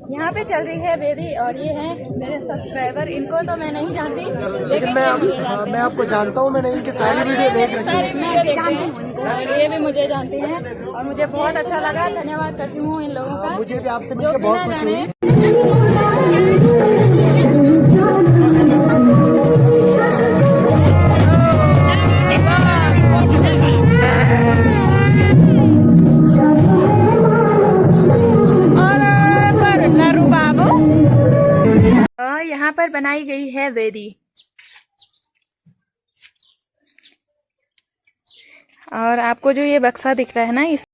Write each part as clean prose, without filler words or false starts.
यहाँ पे चल रही है वेदी और ये हैं मेरे सब्सक्राइबर। इनको तो मैं नहीं जानती, लेकिन मैं आपको जानता हूँ। मैंने इनकी सारी वीडियो देख रखी है। मैं भी जानती हूँ, ये भी मुझे जानते हैं और मुझे बहुत अच्छा लगा। धन्यवाद करती हूँ इन लोगों का। मुझे भी आपसे मिलकर बहुत खुशी हुई। यहाँ पर बनाई गई है वेदी और आपको जो ये बक्सा दिख रहा है ना, इस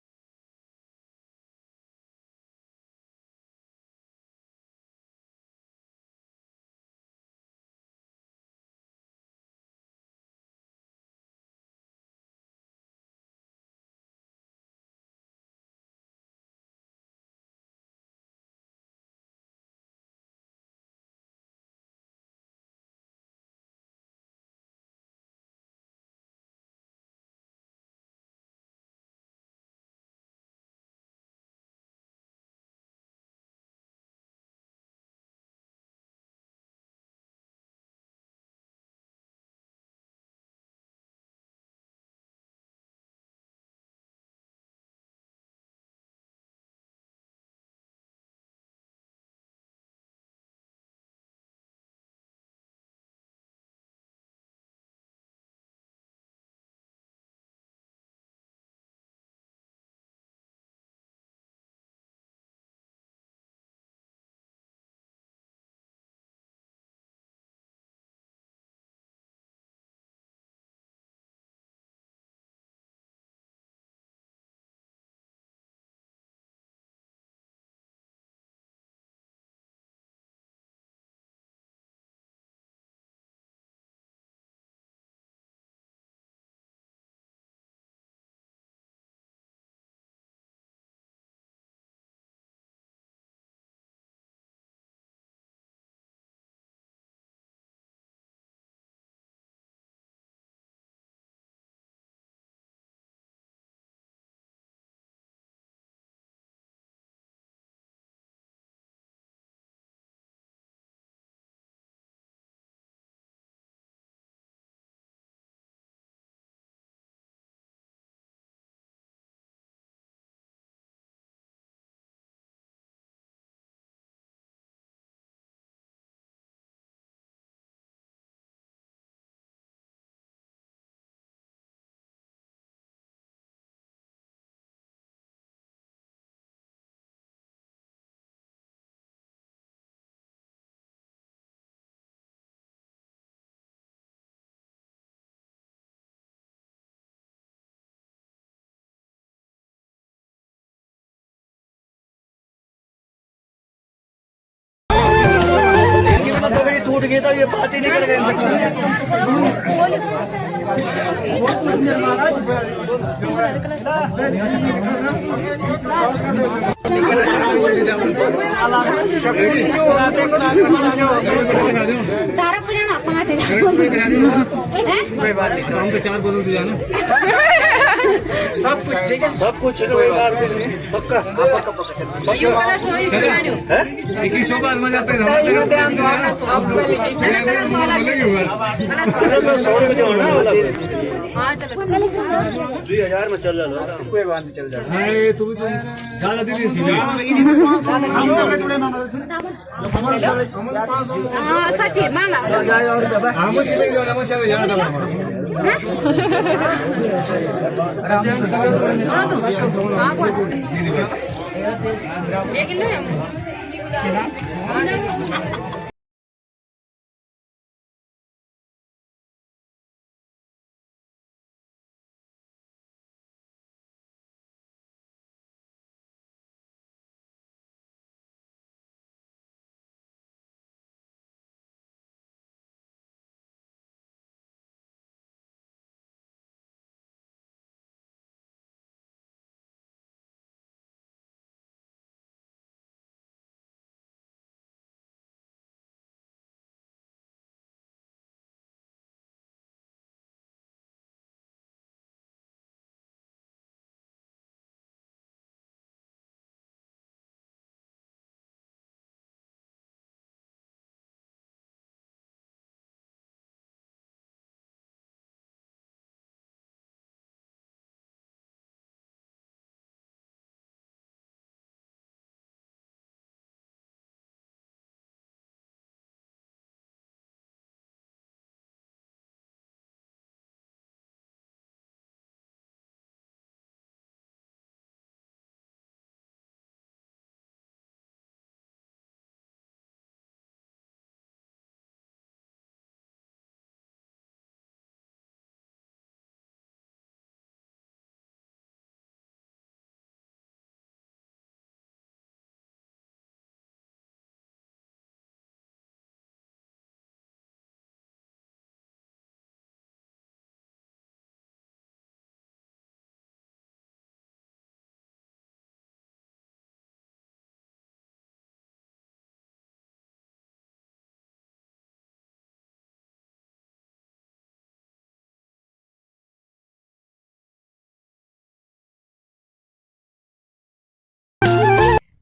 टूट गई तो ये बात ही निकल गई। हमको 4 बोतल दिया ना। सब कुछ ठीक है, सब कुछ पक्का। एक ही शोभा मजा आते हैं। 2000 में चल रहा है। कोई बात नहीं, चल जाएगा। नहीं तू भी तुम ज्यादा दिन नहीं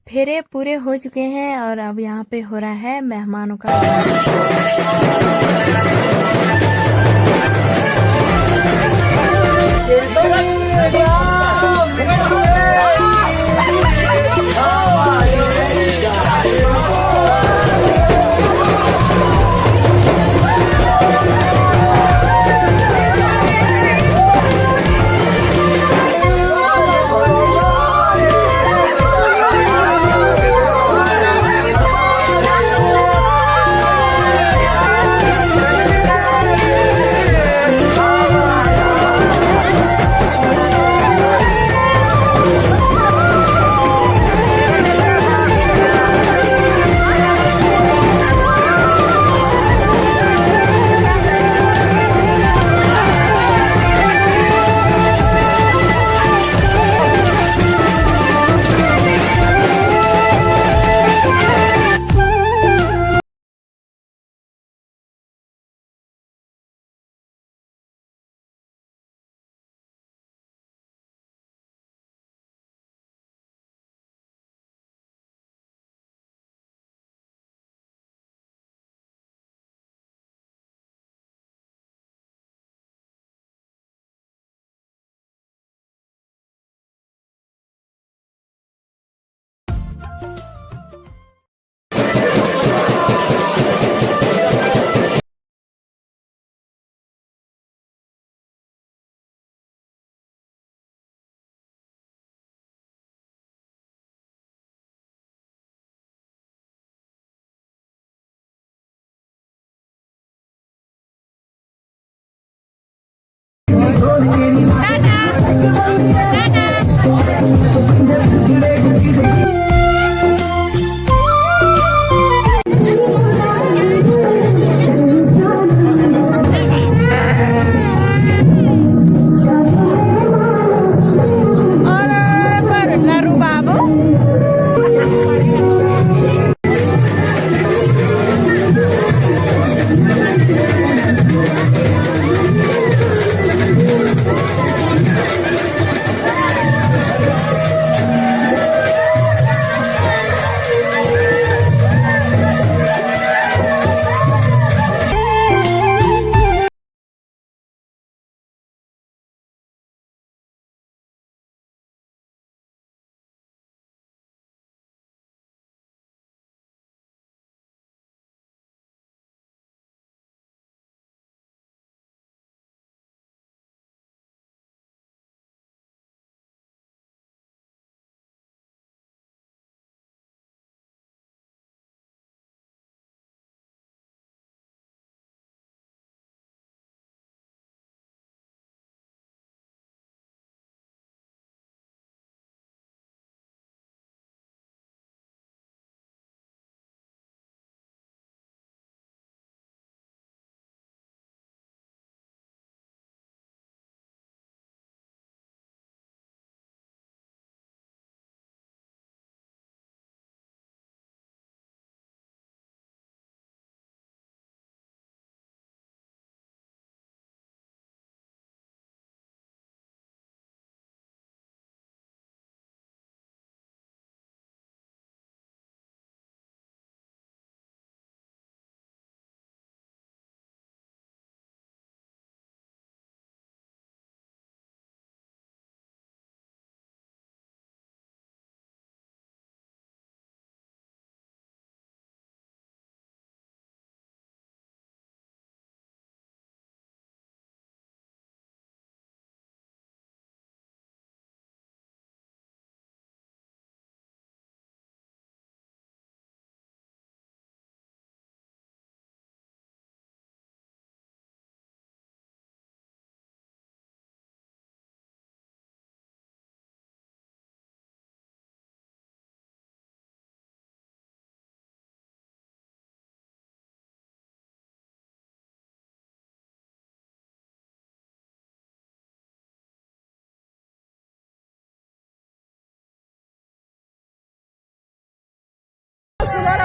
फेरे पूरे हो चुके हैं और अब यहाँ पे हो रहा है मेहमानों का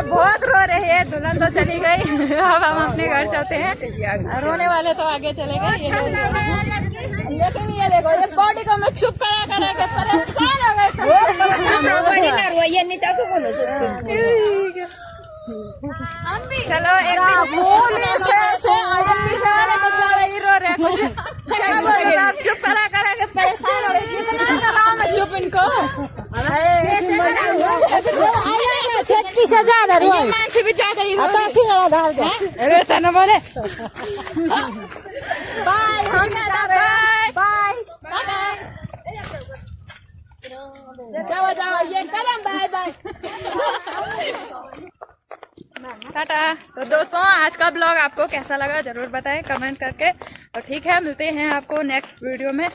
बहुत रो रहे हैं। दुल्हन तो चली गई, अब हम अपने घर चलते हैं। रोने वाले तो आगे चले गए। लेकिन ये देखो, ये बॉडी को मैं चुप करा के परेशान हो गए। चलो एक चुप करा करेंगे चुप इनको 36,000 से भी ज्यादा ही ऐसा न बोले बाय बाय जाओ जाओ ये करम बाय बाय टाटा। तो दोस्तों आज का ब्लॉग आपको कैसा लगा जरूर बताएं कमेंट करके। और ठीक है मिलते हैं आपको नेक्स्ट वीडियो में।